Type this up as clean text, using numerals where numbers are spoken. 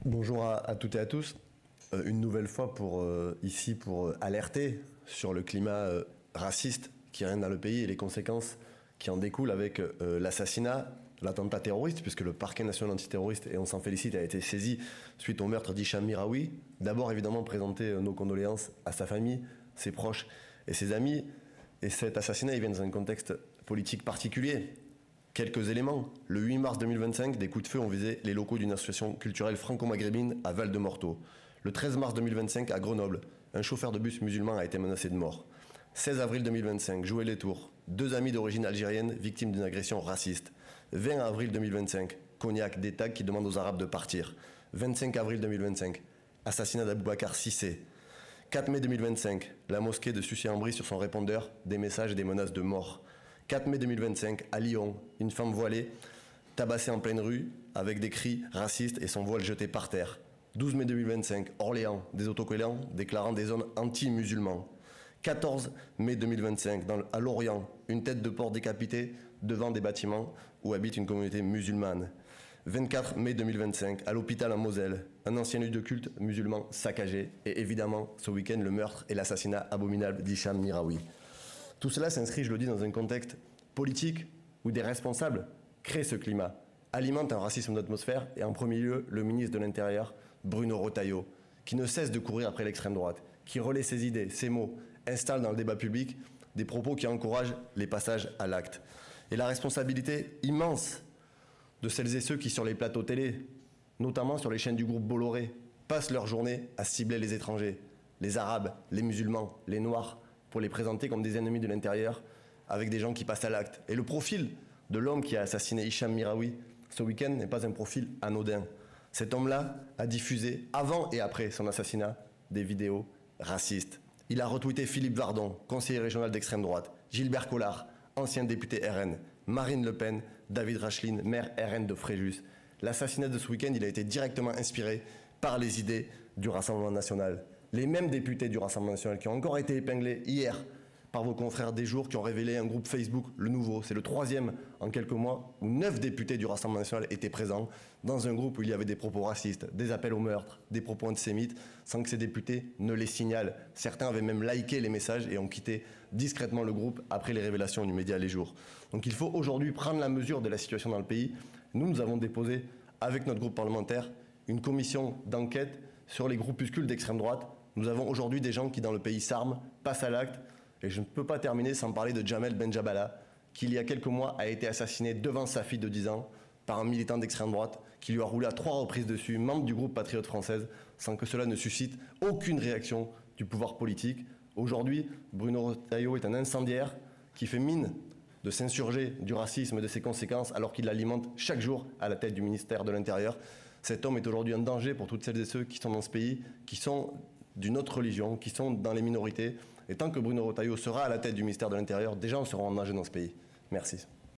Bonjour à toutes et à tous. Une nouvelle fois ici pour alerter sur le climat raciste qui règne dans le pays et les conséquences qui en découlent avec l'assassinat, l'attentat terroriste, puisque le parquet national antiterroriste, et on s'en félicite, a été saisi suite au meurtre d'Hicham Miraoui. D'abord, évidemment, présenter nos condoléances à sa famille, ses proches et ses amis. Et cet assassinat, il vient dans un contexte politique particulier. Quelques éléments. Le 8 mars 2025, des coups de feu ont visé les locaux d'une association culturelle franco-maghrébine à Val-de-Morteau. Le 13 mars 2025, à Grenoble, un chauffeur de bus musulman a été menacé de mort. 16 avril 2025, Joué-les-Tours, deux amis d'origine algérienne victimes d'une agression raciste. 20 avril 2025, Cognac, des tags qui demandent aux Arabes de partir. 25 avril 2025, assassinat d'Aboubacar Cissé. 4 mai 2025, la mosquée de Sucy-en-Brie sur son répondeur, des messages et des menaces de mort. 4 mai 2025, à Lyon, une femme voilée tabassée en pleine rue avec des cris racistes et son voile jeté par terre. 12 mai 2025, Orléans, des autocollants déclarant des zones anti-musulmans. 14 mai 2025, à Lorient, une tête de porc décapitée devant des bâtiments où habite une communauté musulmane. 24 mai 2025, à l'hôpital en Moselle, un ancien lieu de culte musulman saccagé. Et évidemment, ce week-end, le meurtre et l'assassinat abominable d'Hicham Miraoui. Tout cela s'inscrit, je le dis, dans un contexte politique où des responsables créent ce climat, alimentent un racisme d'atmosphère, et en premier lieu, le ministre de l'Intérieur, Bruno Retailleau, qui ne cesse de courir après l'extrême droite, qui relaie ses idées, ses mots, installe dans le débat public des propos qui encouragent les passages à l'acte. Et la responsabilité immense de celles et ceux qui, sur les plateaux télé, notamment sur les chaînes du groupe Bolloré, passent leur journée à cibler les étrangers, les Arabes, les musulmans, les Noirs, pour les présenter comme des ennemis de l'intérieur, avec des gens qui passent à l'acte. Et le profil de l'homme qui a assassiné Hicham Miraoui ce week-end n'est pas un profil anodin. Cet homme-là a diffusé, avant et après son assassinat, des vidéos racistes. Il a retweeté Philippe Vardon, conseiller régional d'extrême droite, Gilbert Collard, ancien député RN, Marine Le Pen, David Racheline, maire RN de Fréjus. L'assassinat de ce week-end, il a été directement inspiré par les idées du Rassemblement national. Les mêmes députés du Rassemblement national qui ont encore été épinglés hier par vos confrères des Jours, qui ont révélé un groupe Facebook, Le Nouveau. C'est le troisième en quelques mois où 9 députés du Rassemblement national étaient présents dans un groupe où il y avait des propos racistes, des appels au meurtre, des propos antisémites, sans que ces députés ne les signalent. Certains avaient même liké les messages et ont quitté discrètement le groupe après les révélations du média Les Jours. Donc il faut aujourd'hui prendre la mesure de la situation dans le pays. Nous avons déposé, avec notre groupe parlementaire, une commission d'enquête sur les groupuscules d'extrême droite. Nous avons aujourd'hui des gens qui, dans le pays, s'arment, passent à l'acte. Et je ne peux pas terminer sans parler de Jamel Benjabala, qui, il y a quelques mois, a été assassiné devant sa fille de 10 ans par un militant d'extrême droite qui lui a roulé à 3 reprises dessus, membre du groupe Patriote Française, sans que cela ne suscite aucune réaction du pouvoir politique. Aujourd'hui, Bruno Retailleau est un incendiaire qui fait mine de s'insurger du racisme et de ses conséquences, alors qu'il l'alimente chaque jour à la tête du ministère de l'Intérieur. Cet homme est aujourd'hui un danger pour toutes celles et ceux qui sont dans ce pays, qui sont d'une autre religion, qui sont dans les minorités. Et tant que Bruno Retailleau sera à la tête du ministère de l'Intérieur, des gens seront en danger dans ce pays. Merci.